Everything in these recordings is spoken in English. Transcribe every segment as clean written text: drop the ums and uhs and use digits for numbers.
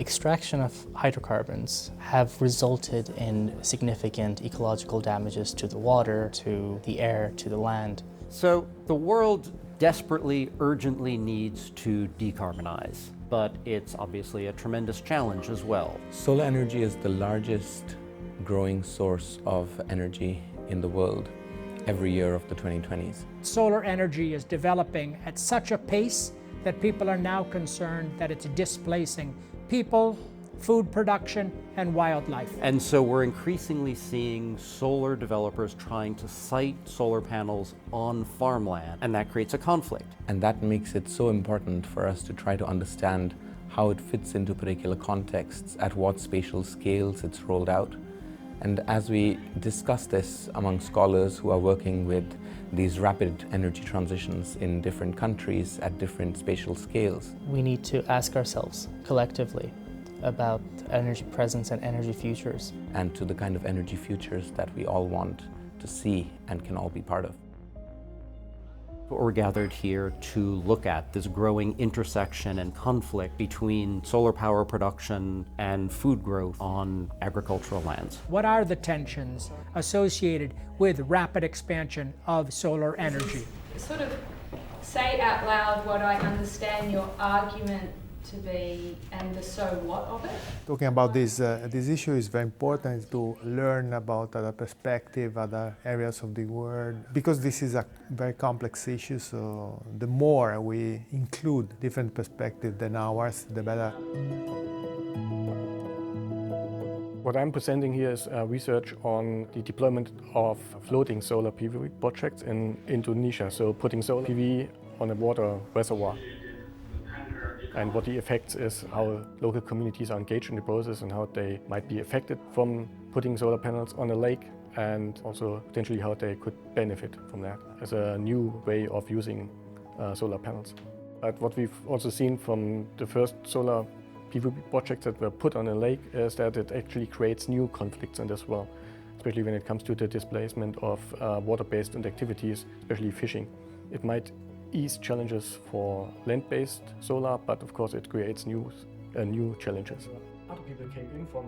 extraction of hydrocarbons have resulted in significant ecological damages to the water, to the air, to the land. So the world desperately, urgently needs to decarbonize, but it's obviously a tremendous challenge as well. Solar energy is the largest growing source of energy in the world every year of the 2020s. Solar energy is developing at such a pace that people are now concerned that it's displacing people, food production, and wildlife. And so we're increasingly seeing solar developers trying to site solar panels on farmland, and that creates a conflict. And that makes it so important for us to try to understand how it fits into particular contexts, at what spatial scales it's rolled out. And as we discuss this among scholars who are working with these rapid energy transitions in different countries at different spatial scales, We need to ask ourselves collectively about energy presence and energy futures. and to the kind of energy futures that we all want to see and can all be part of. We're gathered here to look at this growing intersection and conflict between solar power production and food growth on agricultural lands. What are the tensions associated with rapid expansion of solar energy? Sort of say out loud what I understand your argument to be and the so what of it. Talking about this issue is very important to learn about other perspectives, other areas of the world, because this is a very complex issue, so the more we include different perspectives than ours, the better. What I'm presenting here is research on the deployment of floating solar PV projects in Indonesia, so putting solar PV on a water reservoir. And what the effects is, how local communities are engaged in the process and how they might be affected from putting solar panels on a lake, and also potentially how they could benefit from that as a new way of using solar panels. But what we've also seen from the first solar PV projects that were put on a lake is that it actually creates new conflicts in this well, especially when it comes to the displacement of water-based activities, especially fishing. It might ease challenges for land-based solar, but of course it creates new challenges. Other people came in from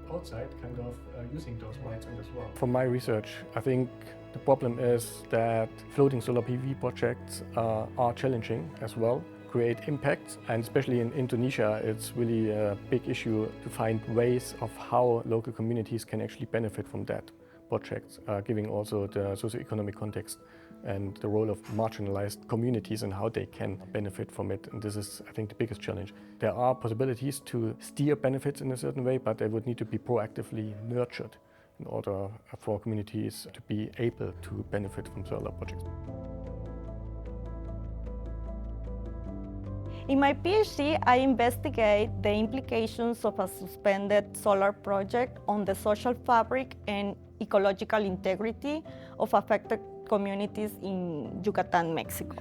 outside, kind of using those rights as well. From my research, I think the problem is that floating solar PV projects are challenging as well, create impacts, and especially in Indonesia, it's really a big issue to find ways of how local communities can actually benefit from that project, giving also the socioeconomic context and the role of marginalized communities and how they can benefit from it. And this is, I think, the biggest challenge. There are possibilities to steer benefits in a certain way, but they would need to be proactively nurtured in order for communities to be able to benefit from solar projects. In my PhD, I investigate the implications of a suspended solar project on the social fabric and ecological integrity of affected communities in Yucatan, Mexico.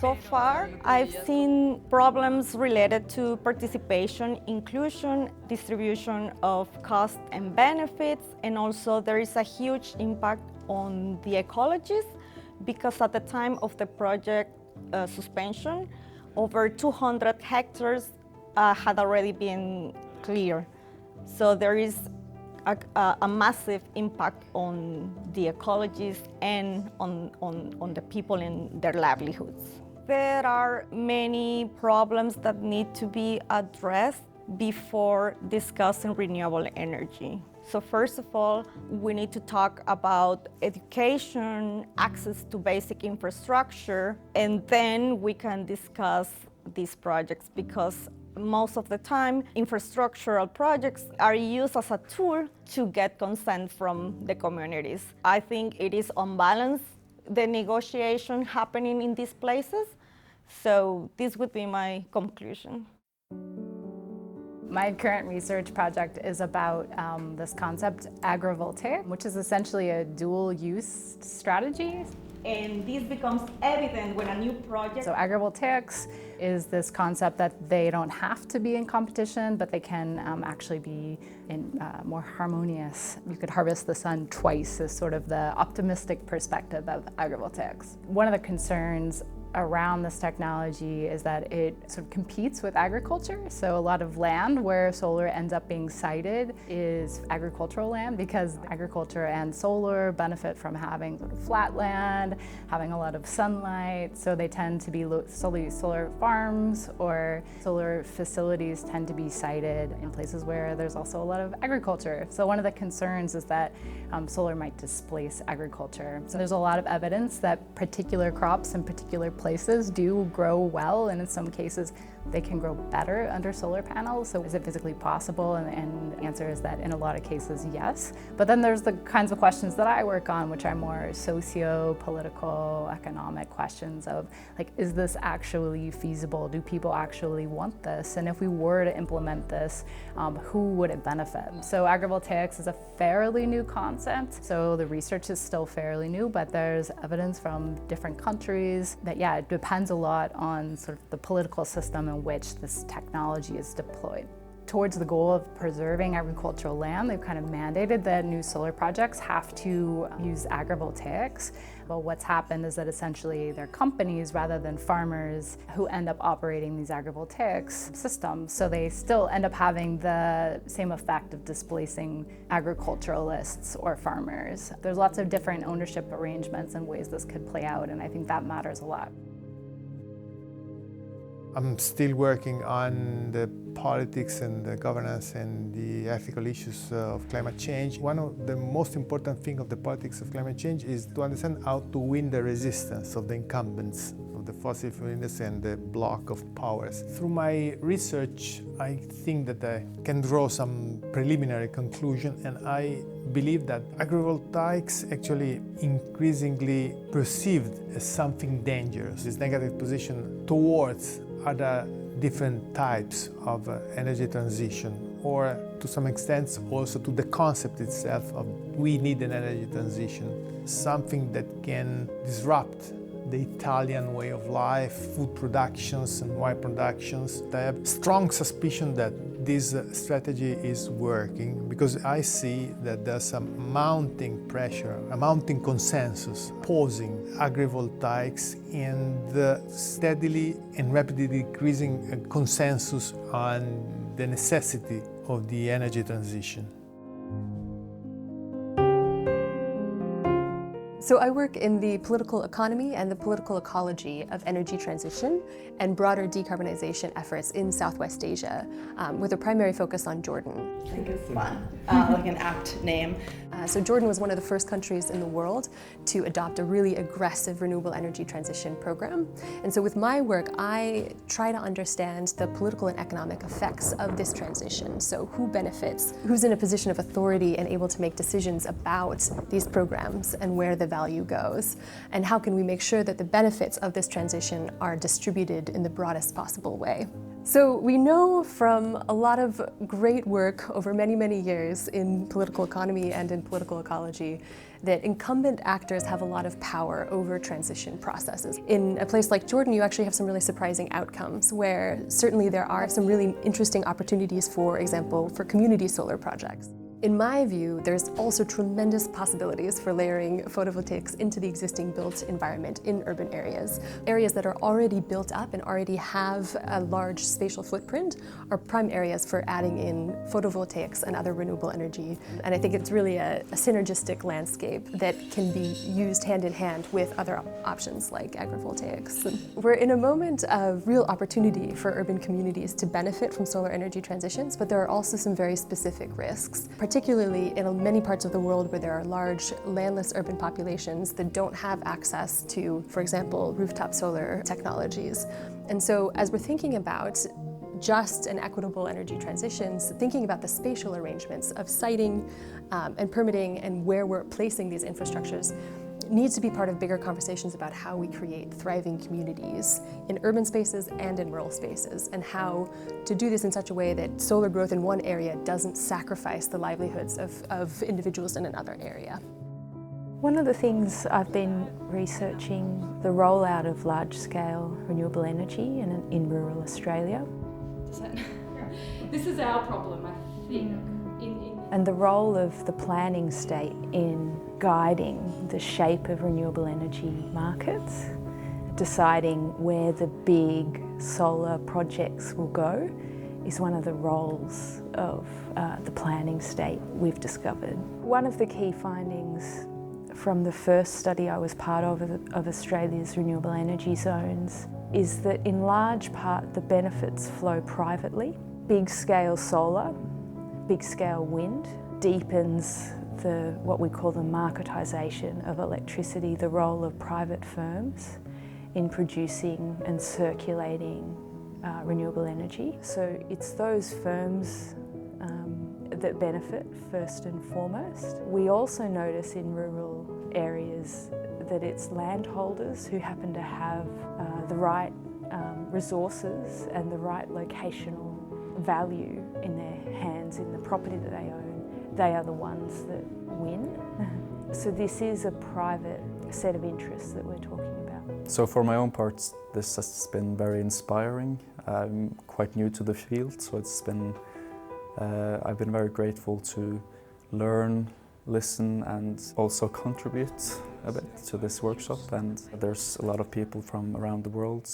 So far, I've seen problems related to participation, inclusion, distribution of costs and benefits, and also there is a huge impact on the ecologists because at the time of the project suspension, over 200 hectares had already been cleared. So there is a massive impact on the ecologists and on the people and their livelihoods. There are many problems that need to be addressed before discussing renewable energy. So first of all, we need to talk about education, access to basic infrastructure, and then we can discuss these projects because most of the time, infrastructural projects are used as a tool to get consent from the communities. I think it is unbalanced, the negotiation happening in these places. So this would be my conclusion. My current research project is about this concept, agrivoltaic, which is essentially a dual-use strategy. And this becomes evident when a new project... So agrivoltaics is this concept that they don't have to be in competition, but they can actually be more harmonious. You could harvest the sun twice is sort of the optimistic perspective of agrivoltaics. One of the concerns around this technology is that it sort of competes with agriculture. So a lot of land where solar ends up being sited is agricultural land, because agriculture and solar benefit from having sort of flat land, having a lot of sunlight. So they tend to be solar farms, or solar facilities tend to be sited in places where there's also a lot of agriculture. So one of the concerns is that solar might displace agriculture. So there's a lot of evidence that particular crops in particular places do grow well, and in some cases they can grow better under solar panels. So is it physically possible? And the answer is that in a lot of cases, yes. But then there's the kinds of questions that I work on, which are more socio-political, economic questions of, like, is this actually feasible? Do people actually want this? And if we were to implement this, who would it benefit? So agrivoltaics is a fairly new concept. So the research is still fairly new, but there's evidence from different countries that, yeah, it depends a lot on sort of the political system in which this technology is deployed. Towards the goal of preserving agricultural land, they've kind of mandated that new solar projects have to use agrivoltaics. But what's happened is that essentially they're companies rather than farmers who end up operating these agrivoltaics systems. So they still end up having the same effect of displacing agriculturalists or farmers. There's lots of different ownership arrangements and ways this could play out, and I think that matters a lot. I'm still working on the politics and the governance and the ethical issues of climate change. One of the most important things of the politics of climate change is to understand how to win the resistance of the incumbents of the fossil fuel industry and the block of powers. Through my research, I think that I can draw some preliminary conclusion, and I believe that agrivoltaics actually increasingly perceived as something dangerous. This negative position towards other different types of energy transition, or to some extent also to the concept itself of we need an energy transition, something that can disrupt the Italian way of life, food productions and wine productions. I have strong suspicion that this strategy is working, because I see that there's some mounting pressure, a mounting consensus opposing agrivoltaics, and the steadily and rapidly decreasing consensus on the necessity of the energy transition. So I work in the political economy and the political ecology of energy transition and broader decarbonization efforts in Southwest Asia, with a primary focus on Jordan. I think it's fun, like an apt name. So Jordan was one of the first countries in the world to adopt a really aggressive renewable energy transition program. And so with my work, I try to understand the political and economic effects of this transition. So who benefits, who's in a position of authority and able to make decisions about these programs and where the value goes, and how can we make sure that the benefits of this transition are distributed in the broadest possible way. So we know from a lot of great work over many, many years in political economy and in political ecology that incumbent actors have a lot of power over transition processes. In a place like Jordan, you actually have some really surprising outcomes, where certainly there are some really interesting opportunities, for example, for community solar projects. In my view, there's also tremendous possibilities for layering photovoltaics into the existing built environment in urban areas. Areas that are already built up and already have a large spatial footprint are prime areas for adding in photovoltaics and other renewable energy. And I think it's really a synergistic landscape that can be used hand in hand with other options like agrivoltaics. We're in a moment of real opportunity for urban communities to benefit from solar energy transitions, but there are also some very specific risks, particularly in many parts of the world where there are large landless urban populations that don't have access to, for example, rooftop solar technologies. And so as we're thinking about just and equitable energy transitions, thinking about the spatial arrangements of siting and permitting and where we're placing these infrastructures needs to be part of bigger conversations about how we create thriving communities in urban spaces and in rural spaces, and how to do this in such a way that solar growth in one area doesn't sacrifice the livelihoods of individuals in another area. One of the things I've been researching, the rollout of large-scale renewable energy in rural Australia. This is our problem, I think. And the role of the planning state in guiding the shape of renewable energy markets, deciding where the big solar projects will go is one of the roles of the planning state we've discovered. One of the key findings from the first study I was part of Australia's renewable energy zones is that in large part the benefits flow privately. Big scale solar, big scale wind deepens what we call the marketisation of electricity, the role of private firms in producing and circulating renewable energy. So it's those firms that benefit first and foremost. We also notice in rural areas that it's landholders who happen to have the right resources and the right locational value in their hands in the property that they own. They are the ones that win. So this is a private set of interests that we're talking about. So for my own part, this has been very inspiring. I'm quite new to the field, so I've been very grateful to learn, listen and also contribute a bit to this workshop. And there's a lot of people from around the world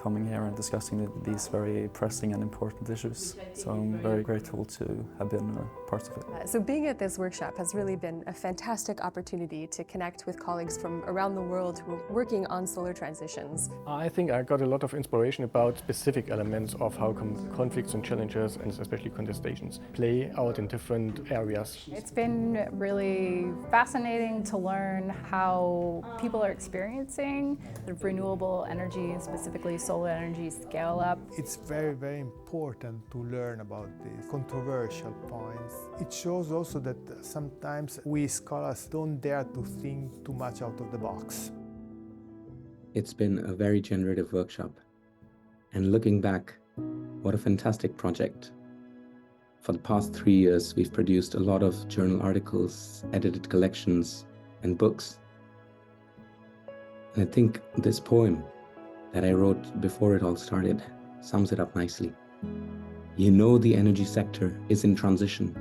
coming here and discussing these very pressing and important issues. So I'm very grateful to have been a part of it. So being at this workshop has really been a fantastic opportunity to connect with colleagues from around the world who are working on solar transitions. I think I got a lot of inspiration about specific elements of how conflicts and challenges, and especially contestations, play out in different areas. It's been really fascinating to learn how people are experiencing the renewable energy, and specifically solar energy, scale up. It's very, very important to learn about these controversial points. It shows also that sometimes we scholars don't dare to think too much out of the box. It's been a very generative workshop. And looking back, what a fantastic project. For the past 3 years, we've produced a lot of journal articles, edited collections, and books. And I think this poem that I wrote before it all started sums it up nicely. You know the energy sector is in transition,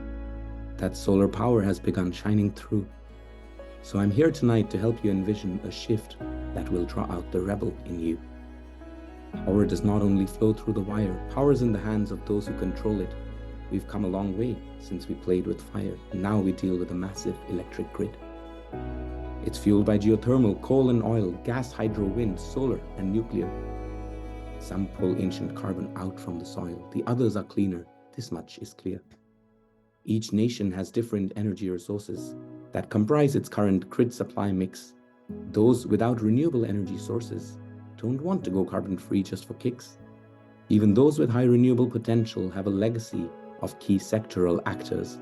that solar power has begun shining through. So I'm here tonight to help you envision a shift that will draw out the rebel in you. Power does not only flow through the wire, power is in the hands of those who control it. We've come a long way since we played with fire, and now we deal with a massive electric grid. It's fueled by geothermal, coal and oil, gas, hydro, wind, solar and nuclear. Some pull ancient carbon out from the soil, the others are cleaner. This much is clear. Each nation has different energy resources that comprise its current grid supply mix. Those without renewable energy sources don't want to go carbon-free just for kicks. Even those with high renewable potential have a legacy of key sectoral actors.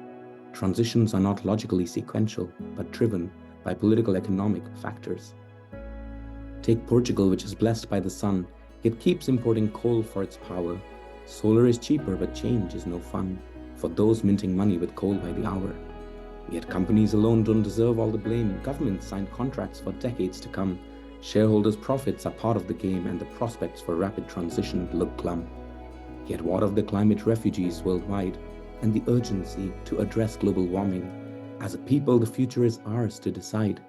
Transitions are not logically sequential, but driven by political economic factors. Take Portugal, which is blessed by the sun, yet keeps importing coal for its power. Solar is cheaper, but change is no fun for those minting money with coal by the hour. Yet companies alone don't deserve all the blame. Governments sign contracts for decades to come. Shareholders' profits are part of the game, and the prospects for rapid transition look glum. Yet what of the climate refugees worldwide and the urgency to address global warming? As a people, the future is ours to decide.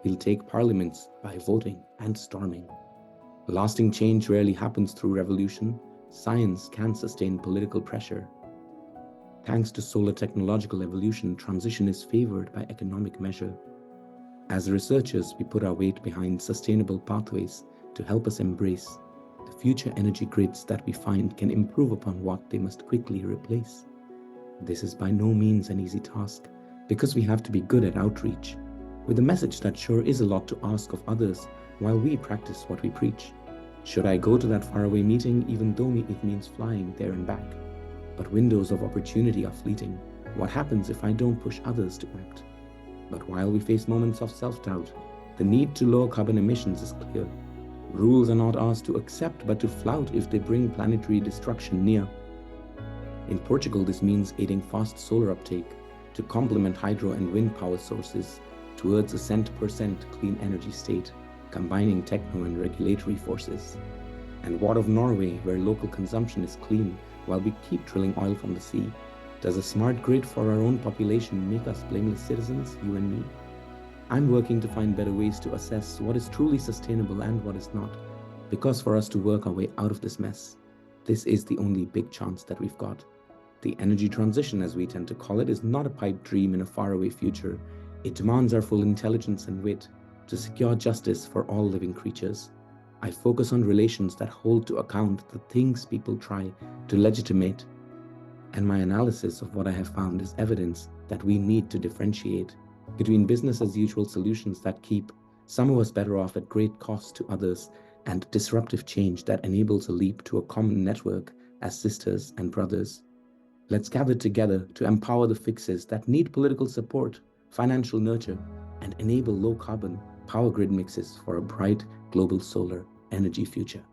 We'll take parliaments by voting and storming. Lasting change rarely happens through revolution. Science can sustain political pressure. Thanks to solar technological evolution, transition is favored by economic measure. As researchers, we put our weight behind sustainable pathways to help us embrace the future energy grids that we find can improve upon what they must quickly replace. This is by no means an easy task, because we have to be good at outreach, with a message that sure is a lot to ask of others while we practice what we preach. Should I go to that faraway meeting, even though it means flying there and back? But windows of opportunity are fleeting. What happens if I don't push others to act? But while we face moments of self-doubt, the need to lower carbon emissions is clear. Rules are not ours to accept, but to flout if they bring planetary destruction near. In Portugal, this means aiding fast solar uptake to complement hydro and wind power sources towards a cent-per-cent clean energy state, combining techno and regulatory forces. And what of Norway, where local consumption is clean while we keep drilling oil from the sea? Does a smart grid for our own population make us blameless citizens, you and me? I'm working to find better ways to assess what is truly sustainable and what is not, because for us to work our way out of this mess, this is the only big chance that we've got. The energy transition, as we tend to call it, is not a pipe dream in a faraway future. It demands our full intelligence and wit to secure justice for all living creatures. I focus on relations that hold to account the things people try to legitimate. And my analysis of what I have found is evidence that we need to differentiate between business as usual solutions that keep some of us better off at great cost to others, and disruptive change that enables a leap to a common network as sisters and brothers. Let's gather together to empower the fixes that need political support, financial nurture, and enable low-carbon power grid mixes for a bright global solar energy future.